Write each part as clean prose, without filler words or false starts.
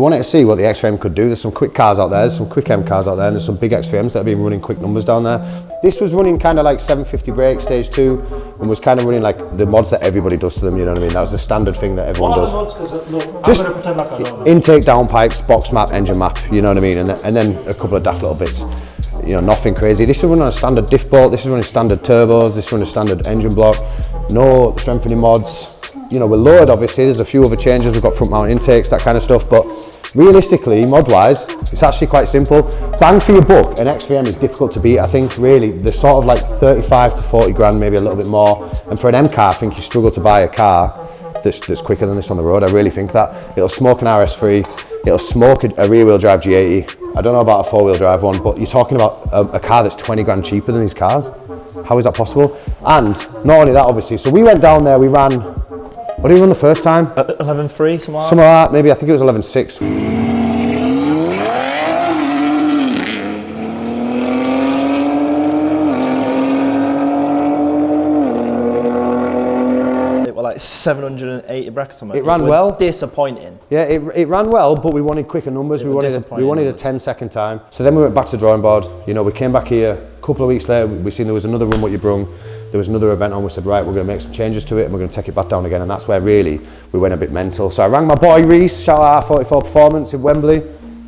wanted to see what the X3M could do. There's some quick cars out there, there's some quick M cars out there, and there's some big X3Ms that have been running quick numbers down there. This was running kind of like 750 brake stage 2, and was kind of running like the mods that everybody does to them, you know what I mean? That was the standard thing that everyone does. Just intake, downpipes, box map, engine map, you know what I mean? And then a couple of daft little bits. You know, nothing crazy. This is running on a standard diff bolt, this is running standard turbos, this is running standard engine block, no strengthening mods. You know, we're lowered obviously, there's a few other changes, we've got front mount intakes, that kind of stuff, but realistically, mod-wise, it's actually quite simple. Bang for your buck, an X3M is difficult to beat, I think, really. They're sort of like 35 to 40 grand, maybe a little bit more. And for an M car, I think you struggle to buy a car that's quicker than this on the road. I really think that. It'll smoke an RS3, it'll smoke a rear-wheel drive G80. I don't know about a four-wheel drive one, but you're talking about a car that's 20 grand cheaper than these cars. How is that possible? And not only that, obviously, so we went down there, we ran, what did we run the first time? 11.3, something like that, maybe, I think it was 11.6. Like 780 brackets or something. It ran well. Disappointing. Yeah, it ran well, but we wanted quicker numbers. We wanted a 10-second time. So then we went back to the drawing board. You know, we came back here a couple of weeks later. We seen there was another run what you brung. There was another event on. We said, right, we're going to make some changes to it, and we're going to take it back down again. And that's where really we went a bit mental. So I rang my boy Reese, shout out R44 Performance in Wembley.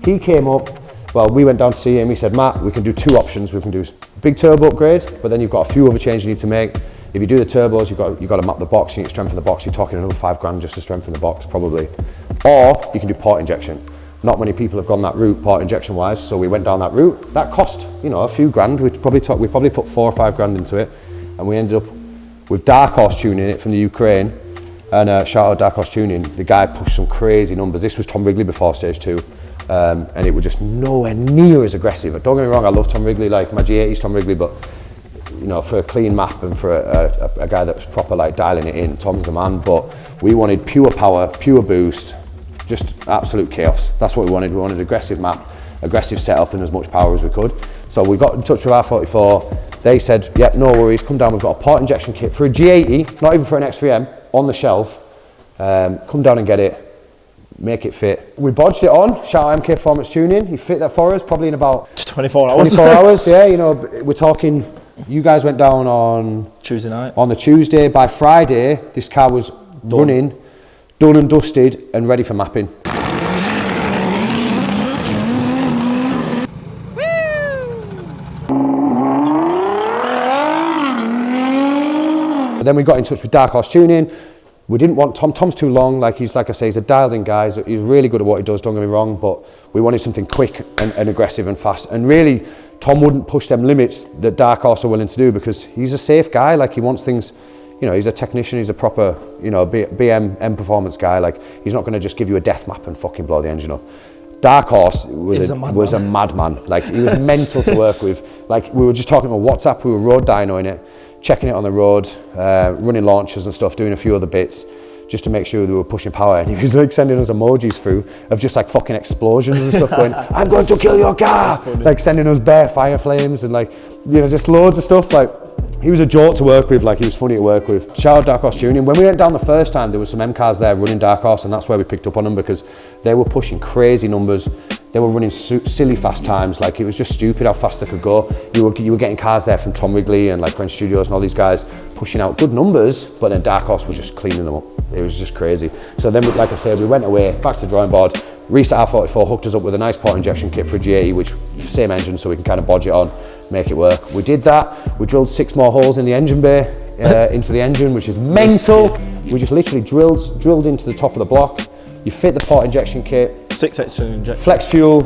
He came up. Well, we went down to see him. He said, Matt, we can do 2 options. We can do big turbo upgrade, but then you've got a few other changes you need to make. If you do the turbos, you've got to map the box, you need to strengthen the box, you're talking another 5 grand just to strengthen the box, probably. Or you can do port injection. Not many people have gone that route, port injection wise, so we went down that route. That cost, you know, a few grand. We probably put 4 or 5 grand into it, and we ended up with Dark Horse tuning it from the Ukraine. And shout out Dark Horse Tuning, the guy pushed some crazy numbers. This was Tom Wrigley before stage 2. And it was just nowhere near as aggressive. Don't get me wrong, I love Tom Wrigley, like my G80's Tom Wrigley, but you know, for a clean map and for a guy that was proper like dialing it in, Tom's the man. But we wanted pure power, pure boost, just absolute chaos. That's what we wanted. We wanted aggressive map, aggressive setup, and as much power as we could. So we got in touch with R44. They said, yep, no worries, come down. We've got a port injection kit for a G80, not even for an X3M, on the shelf. Come down and get it. Make it fit. We bodged it on. Shout out MK Performance Tuning. He fit that for us probably in about 24 hours. 24 hours, yeah. You know, we're talking. You guys went down on Tuesday night. On the Tuesday. By Friday, this car was running, done and dusted, and ready for mapping. But then we got in touch with Dark Horse Tuning. We didn't want Tom's too long, like I say, he's a dialed in guy, he's really good at what he does, don't get me wrong, but we wanted something quick and aggressive and fast. And really, Tom wouldn't push them limits that Dark Horse are willing to do, because he's a safe guy, like he wants things, you know, he's a technician, he's a proper, you know, BM performance guy, like he's not gonna just give you a death map and fucking blow the engine up. Dark Horse was a madman, like he was mental to work with. Like we were just talking on WhatsApp, we were road dynoing it, checking it on the road, running launchers and stuff, doing a few other bits just to make sure they were pushing power. And he was like sending us emojis through of just like fucking explosions and stuff going, I'm going to kill your car! Like sending us bare fire flames and like, you know, just loads of stuff. Like he was a joke to work with, like he was funny to work with. Shout out Dark Horse Tuning. When we went down the first time, there were some M cars there running Dark Horse, and that's where we picked up on them, because they were pushing crazy numbers. They were running silly fast times, like it was just stupid how fast they could go. You were getting cars there from Tom Wrigley and like French Studios and all these guys pushing out good numbers, but then Dark Horse was just cleaning them up. It was just crazy. So then, like I said, we went away, back to the drawing board. Reese at R44 hooked us up with a nice port injection kit for a G80, which same engine, so we can kind of bodge it on, make it work. We did that. We drilled 6 more holes in the engine bay, into the engine, which is mental. We just literally drilled into the top of the block. You fit the port injection kit, 6 extra injections, flex fuel,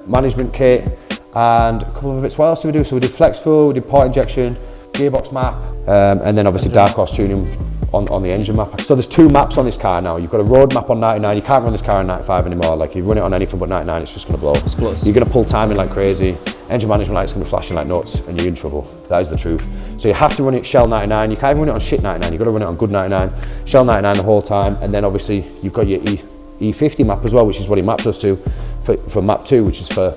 management kit, and a couple of bits. What else did we do? So we did flex fuel, we did port injection, gearbox map, and then obviously Dark Horse Tuning on the engine map. So there's 2 maps on this car now. You've got a road map on 99. You can't run this car on 95 anymore. Like you run it on anything but 99, it's just going to blow. Splits. You're going to pull timing like crazy. Engine management light's going to flash in like nuts, and you're in trouble. That is the truth. So you have to run it Shell 99. You can't even run it on shit 99. You've got to run it on good 99. Shell 99 the whole time, and then obviously you've got your E50 map as well, which is what he mapped us to for map 2, which is for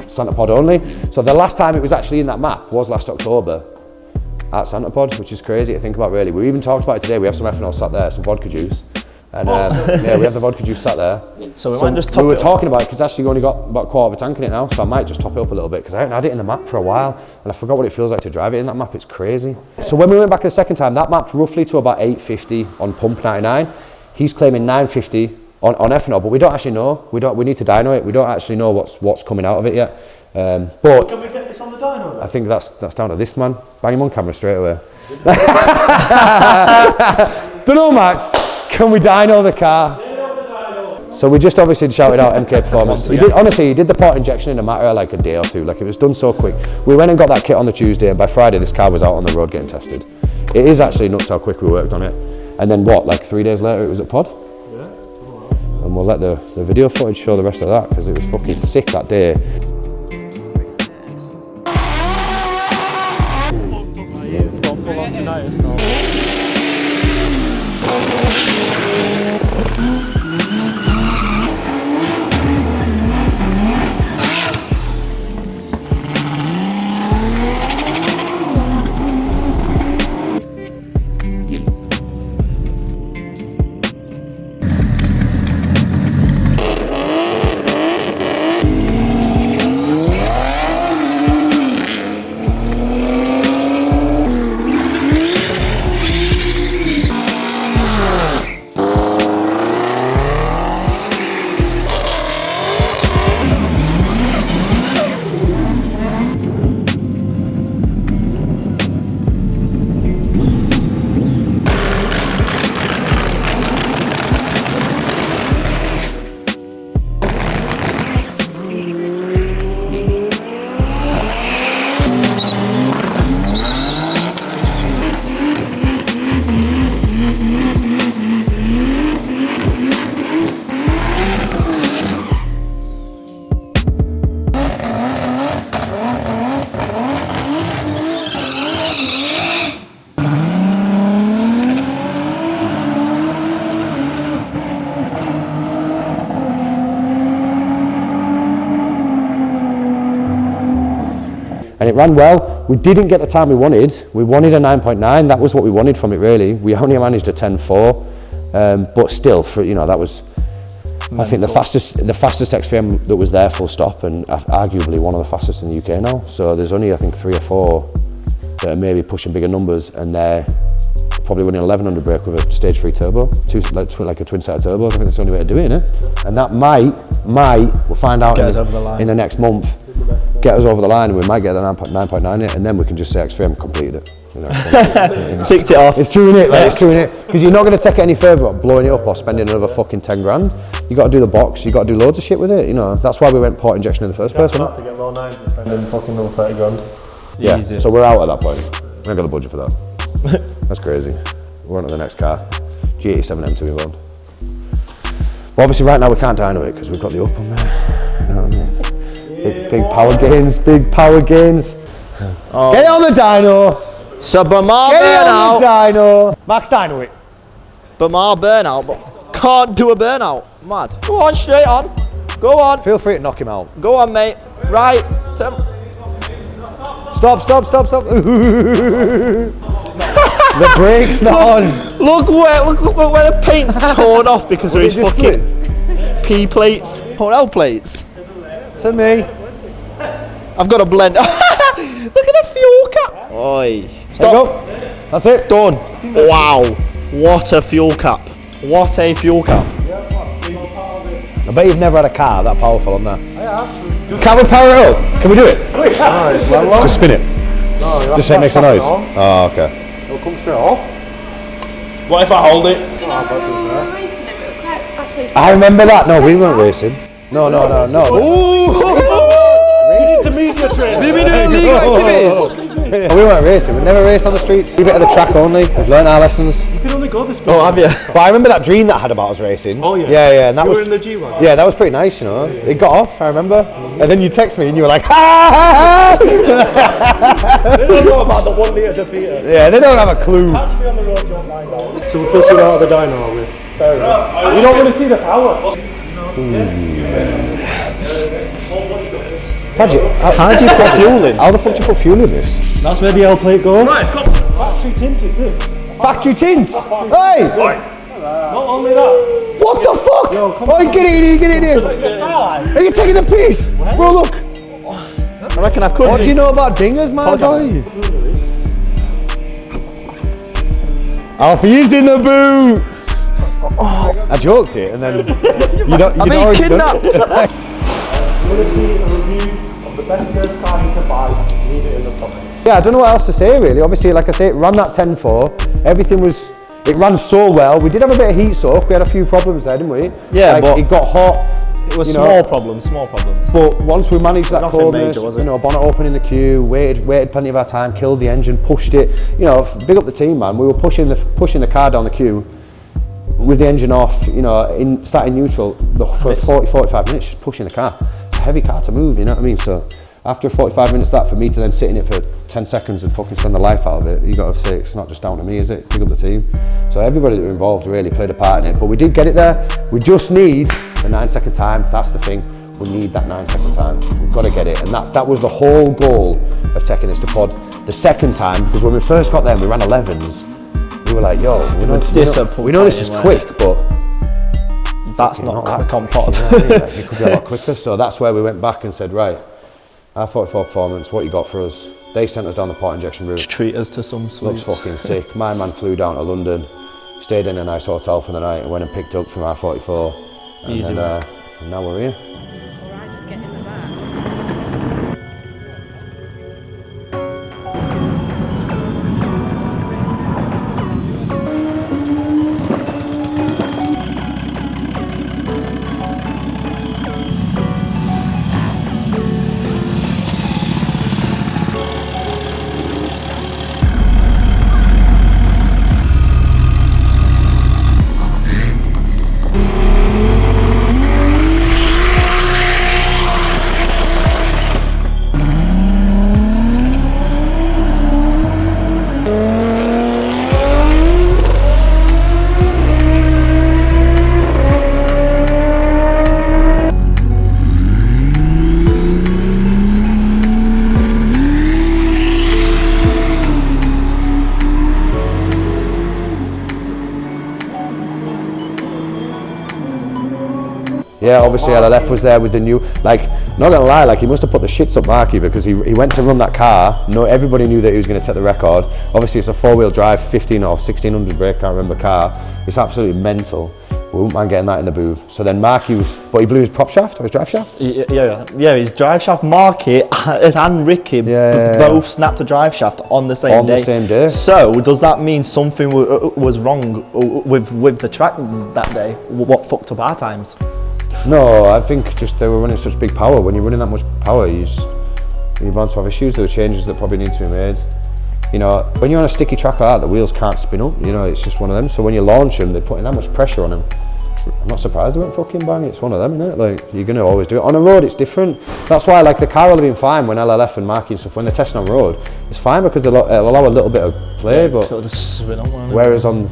Santa Pod only. So the last time it was actually in that map was last October at Santa Pod, which is crazy to think about really. We even talked about it today. We have some ethanol sat there, some vodka juice. And yeah, we have the vodka juice sat there. So we might just top it We were up. talking about it because actually only got about a quarter of a tank in it now, so I might just top it up a little bit because I haven't had it in the map for a while and I forgot what it feels like to drive it in that map. It's crazy. So when we went back the second time, that mapped roughly to about 850 on pump 99. He's claiming 950 on ethanol, but we don't actually know. We need to dyno it. We don't actually know what's coming out of it yet. But Can we get this on the dyno then? I think that's down to this man. Bang him on camera straight away. Don't know, Max. Can we dyno the car? So we just obviously shouted out MK Performance. He did the port injection in a matter of like a day or two. Like it was done so quick. We went and got that kit on the Tuesday, and by Friday this car was out on the road getting tested. It is actually nuts how quick we worked on it. And then what? Like 3 days later, it was at Pod. Yeah. And we'll let the video footage show the rest of that because it was fucking sick that day. Got full on tinnitus now. And it ran well. We didn't get the time we wanted. We wanted a 9.9. That was what we wanted from it, really. We only managed a 10.4, but still, for that was, I think, the fastest X3M that was there, full stop, and arguably one of the fastest in the UK now. So there's only, I think, 3 or 4 that are maybe pushing bigger numbers, and they're probably running 1100 brake with a stage 3 turbo, like a twin set of turbos. I think that's the only way to do it, innit? And that might, we'll find out in the next month, get us over the line, and we might get the 9.9 it, and then we can just say X3M completed it. Ticked it off. It's true, innit? Like, it's true, innit? Because you're not going to take it any further up, blowing it up or spending another fucking 10 grand. You got to do the box, you got to do loads of shit with it, That's why we went port injection in the first place, wasn't it? To get low 9 and spending fucking another 30 grand. Yeah, Easy. so we're out at that point. We haven't got the budget for that. That's crazy. We're on to the next car. G87M to be involved. Well, obviously right now we can't dyno it because we've got the up on there. You know what I mean? Big power gains, big power gains. Oh. Get on the dyno! So Bamar Get on the burnout. dyno! Max dyno it. Bamar burnout, but can't do a burnout. Mad. Go on, straight on. Go on. Feel free to knock him out. Go on, mate. Right. Stop. The brake's not on. Look where the paint's torn off because of his Just fucking P plates, or L plates. To me. I've got a blend. Look at the fuel cap. Oi. There you Stop. go. That's it. Done. Wow. What a fuel cap. What a fuel cap. I bet you've never had a car that powerful on there. Can we power it up? Can we do it? Just spin it. Just so it makes a noise. Oh, okay. It'll come straight off. What if I hold it? I remember that. No, we weren't racing. No. To media training. We've been doing illegal activities. We weren't racing. We never raced on the streets. A bit of the track only. We've learned our lessons. You can only go this big. Oh, have you? But I remember that dream that I had about us racing. Oh, yeah. Yeah, and that You was were in the G-Wagon. Yeah, that was pretty nice, It got off, I remember. And then you text me and you were like, ha! They don't know about the 1 litre defeater. Yeah, they don't have a clue. Catch me on the road, you'll find out. So we're pushing out of the dyno, are we? Fair enough. You don't want to see the power. How do you put fuel in? How the fuck do you put fuel in this? That's where the L plate goes. Right, it's got factory tinted this. Factory tints! Hey! Not only that. What the fuck? Yo, come oh, on. get in here. Are you taking the piss? Bro, look. I reckon I could. What do you know about dingers, my boy? Alfie's in the boot. I joked it, and then you don't. I'm being kidnapped. I'm going to see a review of the best nurse car you can buy. Leave it in the comments. Yeah, I don't know what else to say really. Obviously, like I say, it ran that 10.4. Everything was. It ran so well. We did have a bit of heat soak. We had a few problems there, didn't we? Yeah, like, but it got hot. It was small problems. But once we managed that Nothing coldness, major, was it? bonnet open in the queue, waited plenty of our time, killed the engine, pushed it. Big up the team, man. We were pushing the car down the queue with the engine off. Sat in neutral for 40-45 minutes, just pushing the car. It's a heavy car to move. You know what I mean? So after 45 minutes, for me to then sit in it for 10 seconds and fucking send the life out of it, you got to say it's not just down to me, is it? Big up the team. So everybody that were involved really played a part in it. But we did get it there. We just need the 9-second time. That's the thing. We need that 9-second time. We've got to get it. And that was the whole goal of taking this to pod. The second time, because when we first got there and we ran 11s, we were like, yo, we know this is quick, but that's not quick on pod. It could be a lot quicker. So that's where we went back and said, right, our 44 performance, what you got for us? They sent us down the pot injection route. Treat us to some sweets. Looks fucking sick. My man flew down to London, stayed in a nice hotel for the night, and went and picked up from our 44. Easy, and now we're here. Alright, just get in the back. Yeah, obviously LLF was there with the new, not gonna lie, he must have put the shits up Marky because he went to run that car. No, everybody knew that he was gonna take the record. Obviously it's a 4-wheel drive, 15 or 1600 brake, can't remember car. It's absolutely mental. We wouldn't mind getting that in the booth. So then Marky but he blew his prop shaft or his drive shaft? Yeah, his drive shaft, Marky and Ricky both snapped a drive shaft on the same day. On the same day. So does that mean something was wrong with the track that day? What fucked up our times? No, I think just they were running such big power. When you're running that much power, you're bound to have issues. There were changes that probably need to be made. When you're on a sticky track like that, the wheels can't spin up. It's just one of them. So when you launch them, they're putting that much pressure on them. I'm not surprised they went fucking bang. It's one of them, isn't it? You're going to always do it. On a road, it's different. That's why, the car will have been fine when LLF and Marky and stuff, when they're testing on road, it's fine because they'll allow a little bit of play, but so just spin on whereas on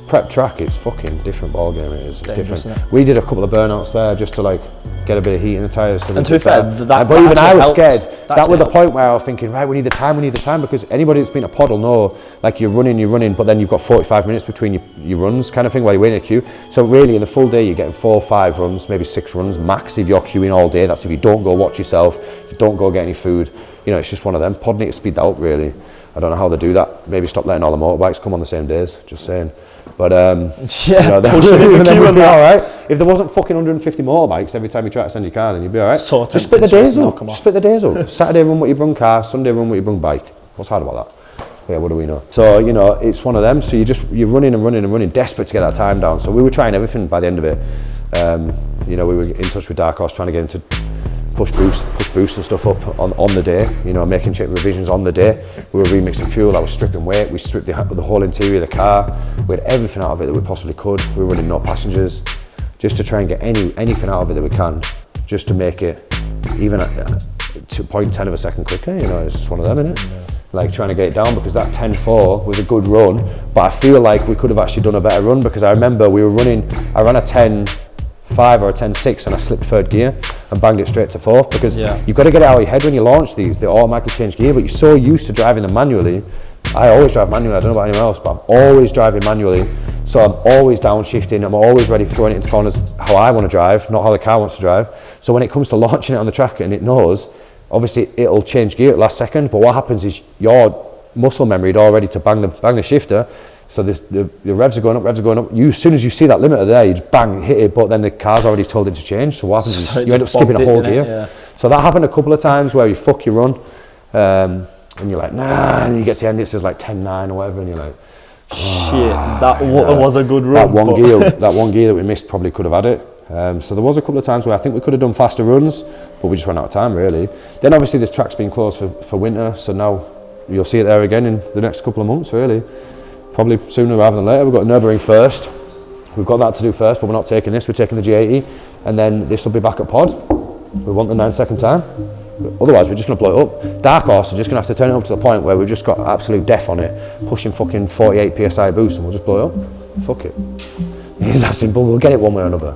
prep track, it's fucking different ball game. It's different. We did a couple of burnouts there just to get a bit of heat in the tyres. So and to be fair, but even I was scared. That was the point where I was thinking, right, we need the time, because anybody that's been a pod will know, you're running, but then you've got 45 minutes between your runs kind of thing while you're waiting a queue. So really in the full day, you're getting 4 or 5 runs, maybe 6 runs max if you're queuing all day. That's if you don't go watch yourself, you don't go get any food. It's just one of them. Pod need to speed that up really. I don't know how they do that. Maybe stop letting all the motorbikes come on the same days, just saying. But then we'd be all right. If there wasn't fucking 150 motorbikes every time you try to send your car, then you'd be all right. Just split the days up. Just split the days up. Saturday run what you brung car, Sunday run what you brung bike. What's hard about that? Yeah, what do we know? So it's one of them. So you're running and running, desperate to get that time down. So we were trying everything by the end of it. We were in touch with Dark Horse, trying to get him to push boost and stuff up on the day, making check revisions on the day. We were remixing fuel, I was stripping weight, we stripped the whole interior of the car, we had everything out of it that we possibly could. We were running no passengers, just to try and get anything out of it that we can, just to make it even at 0.10 of a second quicker, it's just one of them, isn't it? Trying to get it down, because that 10.4 was a good run, but I feel like we could have actually done a better run, because I remember I ran a 10.5 or a 10.6 and I slipped 3rd gear and banged it straight to 4th, because you've got to get it out of your head when you launch these. They automatically change gear, but you're so used to driving them manually. I always drive manually, I don't know about anyone else, but I'm always driving manually. So I'm always downshifting, I'm always ready throwing it into corners how I want to drive, not how the car wants to drive. So when it comes to launching it on the track and it knows, obviously it'll change gear at the last second, but what happens is your muscle memory is all ready to bang the shifter. So the revs are going up, as soon as you see that limiter there, you just bang, hit it, but then the car's already told it to change. So what happens is you end up skipping a whole gear. Yeah. So that happened a couple of times where you fuck your run, and you're like, nah, and you get to the end, it says like 10-9 or whatever, and you're like, shit, that was a good run. That one gear that we missed probably could have had it. So there was a couple of times where I think we could have done faster runs, but we just ran out of time really. Then obviously this track's been closed for winter, so now you'll see it there again in the next couple of months really. Probably sooner rather than later. We've got Nürburgring first. We've got that to do first, but we're not taking this, we're taking the G80, and then this will be back at Pod. We want the 9-second time. Otherwise we're just going to blow it up. Dark Horse are just going to have to turn it up to the point where we've just got absolute def on it, pushing fucking 48 PSI boost, and we'll just blow it up. Fuck it. It's that simple, we'll get it one way or another.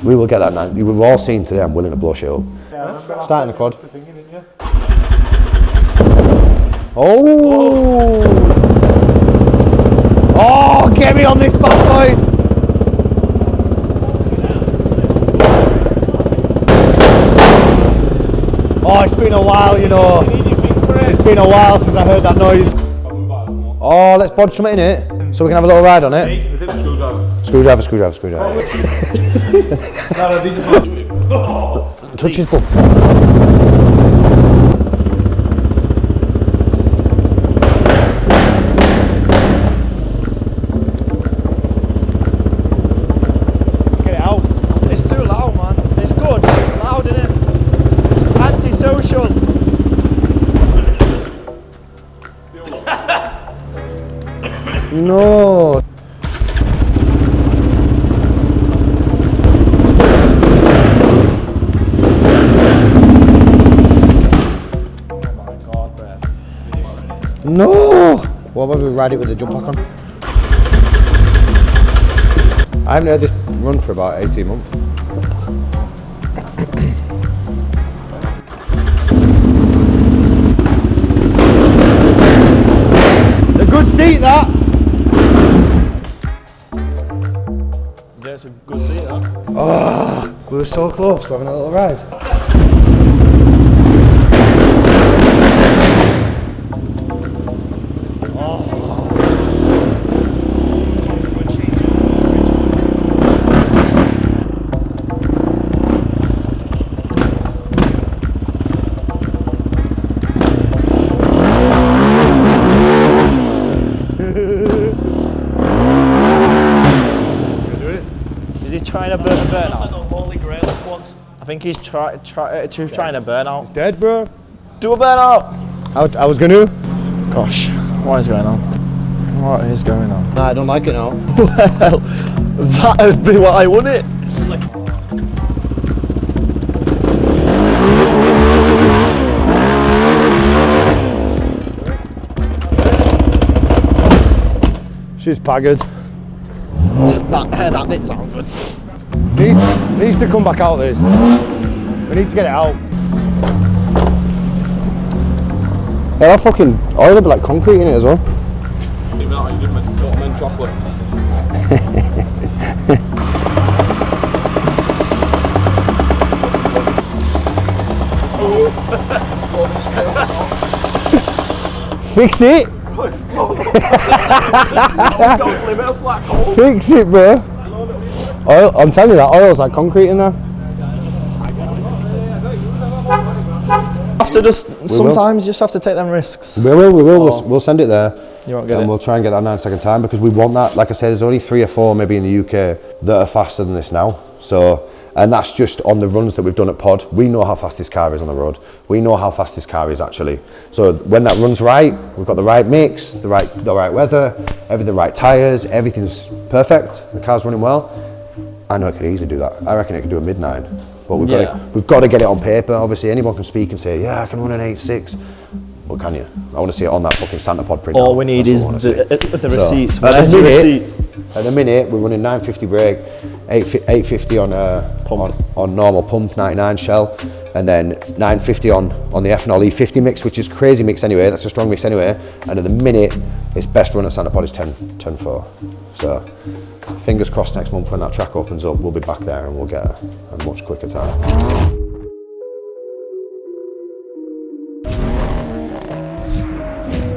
We will get that 9. We've all seen today I'm willing to blow shit up. Starting the quad. Oh! Oh, get me on this bad boy! Oh, it's been a while, you know. It's been a while since I heard that noise. Oh, let's bodge something in it, so we can have a little ride on it. Screwdriver. No, these are fun. Touch his bum. Get it out. It's too loud, man. It's good. It's loud, isn't it? It's anti-social. No. No! What about we ride it with the jump pack on? I haven't heard this run for about 18 months. It's a good seat, that! Yeah, it's a good seat, that. Oh, we were so close to having a little ride. Trying to burn out. That's like the holy grail of quads. I think he's trying to burn out. It's dead, bro. Do a burnout. I was gonna. Gosh, what is going on? What is going on? Nah, I don't like it now. Well, that would be what I wanted. She's paggered. That didn't sound good. Needs to come back out this. We need to get it out. Yeah, that fucking oil will be like concrete in it as well. Chocolate. Fix it! Fix it, bro. Oil, I'm telling you that oil's like concrete in there. After sometimes you just have to take them risks. We will. We'll send it there. You won't get it. And we'll try and get that 9-second time because we want that. Like I said, there's only 3 or 4 maybe in the UK that are faster than this now. So, and that's just on the runs that we've done at Pod. We know how fast this car is on the road. We know how fast this car is actually. So when that runs right, we've got the right mix, the right weather, the right tyres, everything's perfect. The car's running well. I know it could easily do that. I reckon it could do a mid-9. But we've got to get it on paper. Obviously, anyone can speak and say, yeah, I can run an 8.6. But can you? I want to see it on that fucking Santa Pod printout. All we need is the receipts. At the Receipts? At the minute, we're running 950 brake, 850 on normal pump, 99 shell. and then 950 on the ethanol E50 mix, which is crazy mix anyway. That's a strong mix anyway. And at the minute, its best run at Santa Pod is 10.4. So fingers crossed next month when that track opens up, we'll be back there and we'll get a much quicker time.